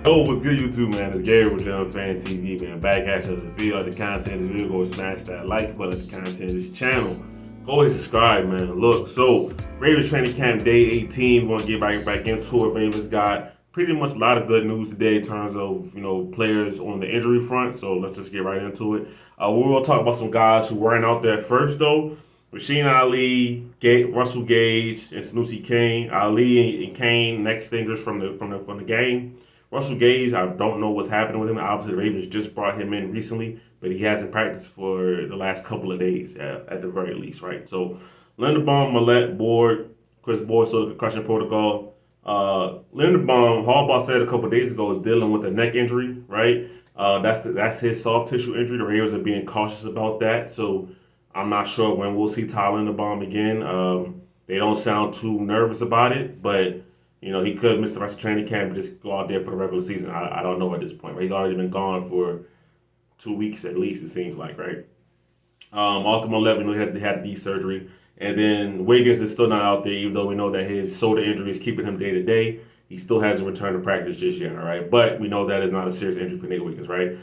Yo, what's good, YouTube, man? It's Gary with Young Fan TV, man. Back at you with the video, the content of this video. Go smash that like button, the content of this channel. Go ahead, subscribe, man. Look, so Ravens training camp day 18. We're gonna get back into it. Ravens got pretty much a lot of good news today in terms of players on the injury front. So let's just get right into it. We will talk about some guys who weren't out there first, though. Rasheen Ali, Russell Gage, and Sanusi Kane. Ali and Kane, next singers from the game. Russell Gage, I don't know what's happening with him. Obviously, the Ravens just brought him in recently, but he hasn't practiced for the last couple of days at the very least, right? So, Linderbaum, Millette, Board, Chris Board, so the concussion protocol. Linderbaum, Harbaugh said a couple of days ago, is dealing with a neck injury, right? That's his soft tissue injury. The Ravens are being cautious about that, so I'm not sure when we'll see Tyler Linderbaum again. They don't sound too nervous about it, but he could miss the rest of training camp and just go out there for the regular season. I don't know at this point. Right? He's already been gone for 2 weeks at least, it seems like, right? Ultimate 11, he had knee surgery. And then Wiggins is still not out there, even though we know that his shoulder injury is keeping him day to day. He still hasn't returned to practice just yet, all right? But we know that is not a serious injury for Nate Wiggins, right?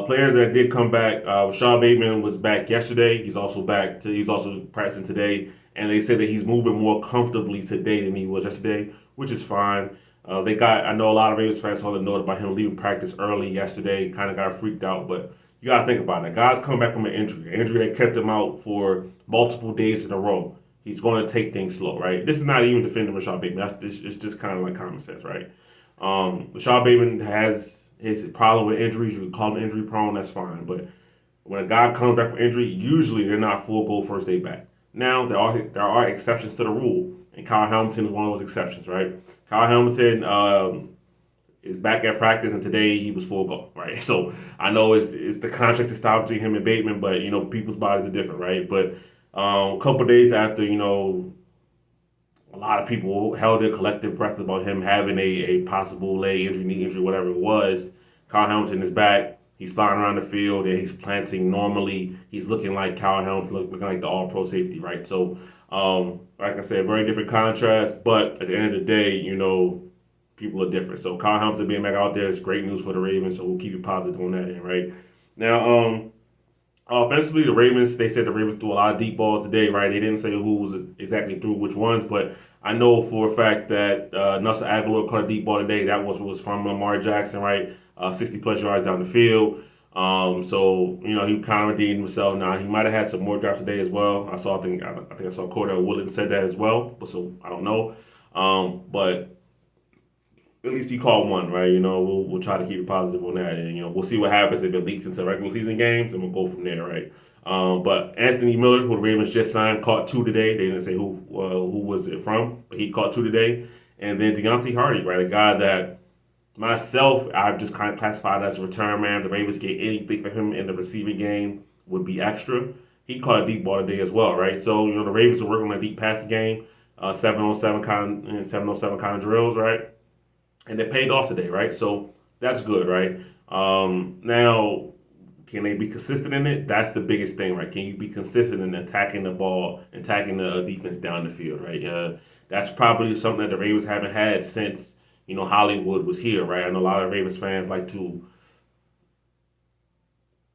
Players that did come back, Rashad Bateman was back yesterday. He's also practicing today. And they said that he's moving more comfortably today than he was yesterday, which is fine. I know a lot of Ravens fans saw the note about him leaving practice early yesterday, kind of got freaked out, but you got to think about it. Guys come back from an injury that kept him out for multiple days in a row. He's going to take things slow, right? This is not even defending Rashad Bateman. It's just kind of like common sense, right? Rashad Bateman has his problem with injuries. You can call him injury prone, that's fine. But when a guy comes back from injury, usually they're not full go first day back. Now, there are exceptions to the rule, and Kyle Hamilton is one of those exceptions, right? Kyle Hamilton is back at practice, and today he was full go, right? So I know it's the contract to stop between him and Bateman, but people's bodies are different, right? But a couple of days after, a lot of people held their collective breath about him having a possible leg injury, knee injury, whatever it was. Kyle Hamilton is back. He's flying around the field and he's planting normally. He's looking like Kyle Hamilton, looking like the all-pro safety, right? So, like I said, very different contrast. But at the end of the day, people are different. So Kyle Hamilton being back out there is great news for the Ravens. So we'll keep you positive on that end, right? Now, offensively, they said the Ravens threw a lot of deep balls today, right? They didn't say who was exactly threw which ones, but I know for a fact that Nelson Aguilar caught a deep ball today. That was from Lamar Jackson, right? 60 plus yards down the field. So he kind of redeemed himself. Now he might have had some more drops today as well. I think I saw Cordell Woodland said that as well, but so I don't know. But at least he caught one, right? We'll try to keep it positive on that, and we'll see what happens if it leaks into regular season games, and we'll go from there, right? But Anthony Miller, who the Ravens just signed, caught two today. They didn't say who was it from, but he caught two today. And then Deontay Hardy, right, a guy that myself I've just kind of classified as a return man. The Ravens get anything for him in the receiving game would be extra. He caught a deep ball today as well, right? So the Ravens are working on a deep passing game, 7-on-7 kind of drills, right? And they paid off today, right? So that's good, right? Now, can they be consistent in it? That's the biggest thing, right? Can you be consistent in attacking the ball, attacking the defense down the field, right? That's probably something that the Ravens haven't had since Hollywood was here, right? I know a lot of Ravens fans like to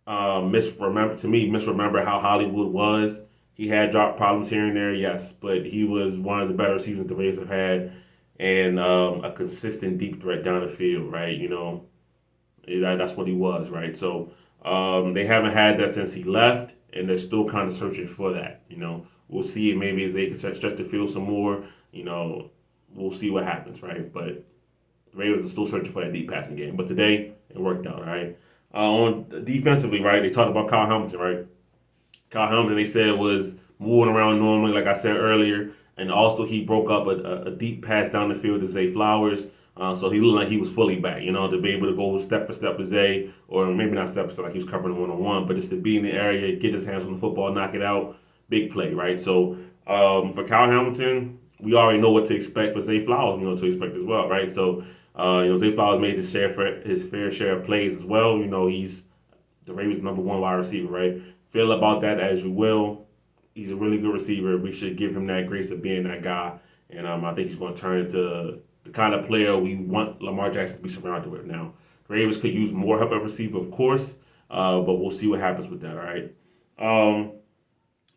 misremember how Hollywood was. He had drop problems here and there, yes, but he was one of the better receivers the Ravens have had, and a consistent deep threat down the field, right? That's what he was, right? So they haven't had that since he left, and they're still kind of searching for that. We'll see maybe as they can stretch the field some more. We'll see what happens, right? But the Ravens are still searching for that deep passing game. But today it worked out, right? On defensively, right? They talked about Kyle Hamilton, right? Kyle Hamilton, they said, was moving around normally, like I said earlier. And also, he broke up a deep pass down the field to Zay Flowers. So he looked like he was fully back, to be able to go step for step with Zay, or maybe not step for step like he was covering him one-on-one, but just to be in the area, get his hands on the football, knock it out, big play, right? So for Kyle Hamilton, we already know what to expect for Zay Flowers, to expect as well, right? So, Zay Flowers made his fair share of plays as well. He's the Ravens' number one wide receiver, right? Feel about that as you will. He's a really good receiver. We should give him that grace of being that guy. And I think he's going to turn into the kind of player we want Lamar Jackson to be surrounded with. Now, the Ravens could use more help at receiver, of course, but we'll see what happens with that. All right.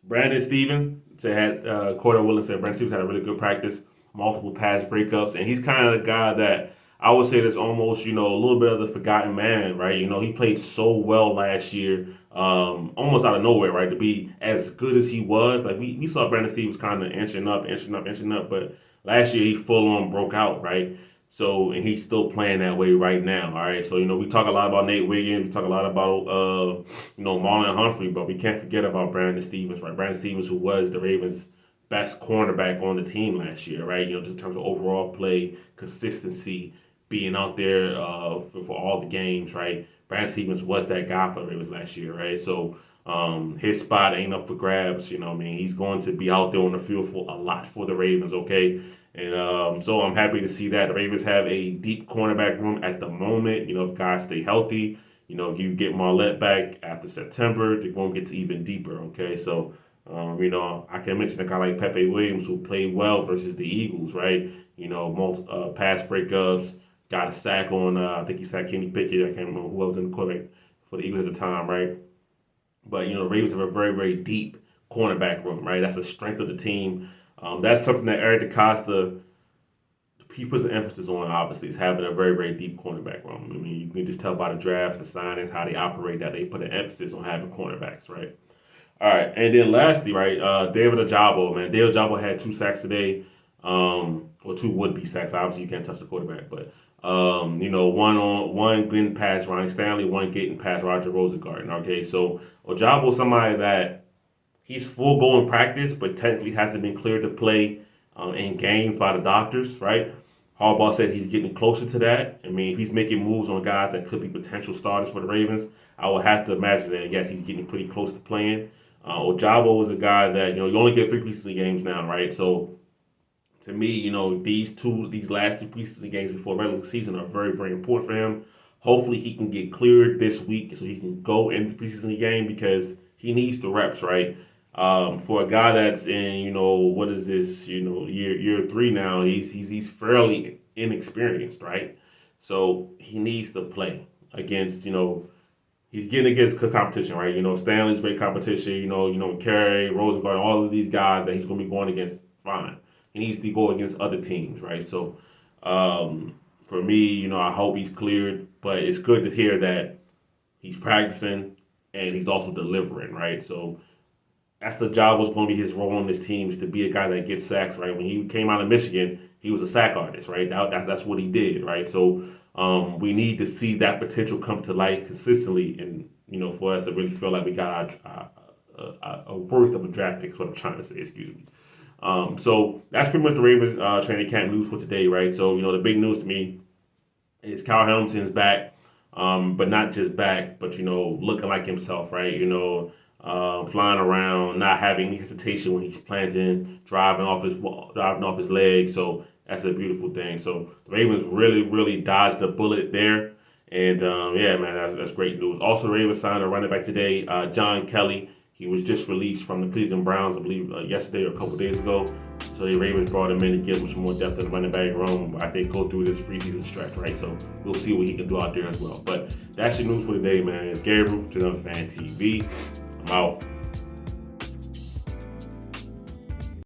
Brandon Stevens had Cordell Willis said Brandon Stevens had a really good practice, multiple pass breakups, and he's kind of the guy that I would say that's almost, a little bit of the forgotten man, right? He played so well last year, almost out of nowhere, right? To be as good as he was, like we saw Brandon Stevens kind of inching up, but last year he full on broke out, right? So, and he's still playing that way right now, all right? So, we talk a lot about Nate Wiggins, we talk a lot about, Marlon Humphrey, but we can't forget about Brandon Stevens, right? Brandon Stevens, who was the Ravens' best cornerback on the team last year, right? Just in terms of overall play, consistency, being out there for all the games, right? Brandon Stevens was that guy for the Ravens last year, right? So his spot ain't up for grabs. He's going to be out there on the field for a lot for the Ravens, okay? And so I'm happy to see that the Ravens have a deep cornerback room at the moment. If guys stay healthy, if you get Marlette back after September, they're going to get to even deeper, okay? So I can mention a guy like Pepe Williams who played well versus the Eagles, right? Pass breakups, got a sack on, I think he sacked Kenny Pickett. I can't remember who else in the quarterback for the Eagles at the time, right? But, the Ravens have a very, very deep cornerback room, right? That's the strength of the team. That's something that Eric DeCosta, he puts an emphasis on, obviously, is having a very, very deep cornerback room. You can just tell by the drafts, the signings, how they operate, that they put an emphasis on having cornerbacks, right? All right, and then lastly, right, David Ojabo, man. David Ojabo had 2 sacks today, or 2 would-be sacks. Obviously, you can't touch the quarterback, but one getting past Ryan Stanley, one getting past Roger Rosengarten. Okay, so Ojabo, somebody that he's full go in practice, but technically hasn't been cleared to play in games by the doctors, right? Harbaugh said he's getting closer to that. If he's making moves on guys that could be potential starters for the Ravens, I would have to imagine that, yes, he's getting pretty close to playing. Ojabo is a guy that, you only get 3 preseason games now, right? So, to me, these last 2 preseason games before regular season are very, very important for him. Hopefully, he can get cleared this week so he can go into the preseason game because he needs the reps, right? For a guy that's in, what is this, year 3 now, he's fairly inexperienced, right? So he needs to play against, he's getting against good competition, right? Stanley's great competition, Carey, Rosengarten, all of these guys that he's going to be going against, fine. He needs to go against other teams, right? So for me, I hope he's cleared, but it's good to hear that he's practicing and he's also delivering, right? So that's the job was going to be his role on this team is to be a guy that gets sacks, right? When he came out of Michigan, he was a sack artist, right? That's what he did, right? So we need to see that potential come to light consistently, and for us to really feel like we got a worth of a draft pick. Is what I'm trying to say. Excuse me. So that's pretty much the Ravens training camp news for today, right? So the big news to me is Kyle Hamilton's back, but not just back, but looking like himself, right? Flying around, not having any hesitation when he's planting, driving off his legs. So that's a beautiful thing. So the Ravens really, really dodged the bullet there. And yeah, man, that's great news. Also, the Ravens signed a running back today, John Kelly. He was just released from the Cleveland Browns, I believe, yesterday or a couple days ago. So the Ravens brought him in to give him some more depth in the running back room. I think go through this preseason stretch, right? So we'll see what he can do out there as well. But that's your news for today, man. It's Gabriel, Fan TV. I'm out.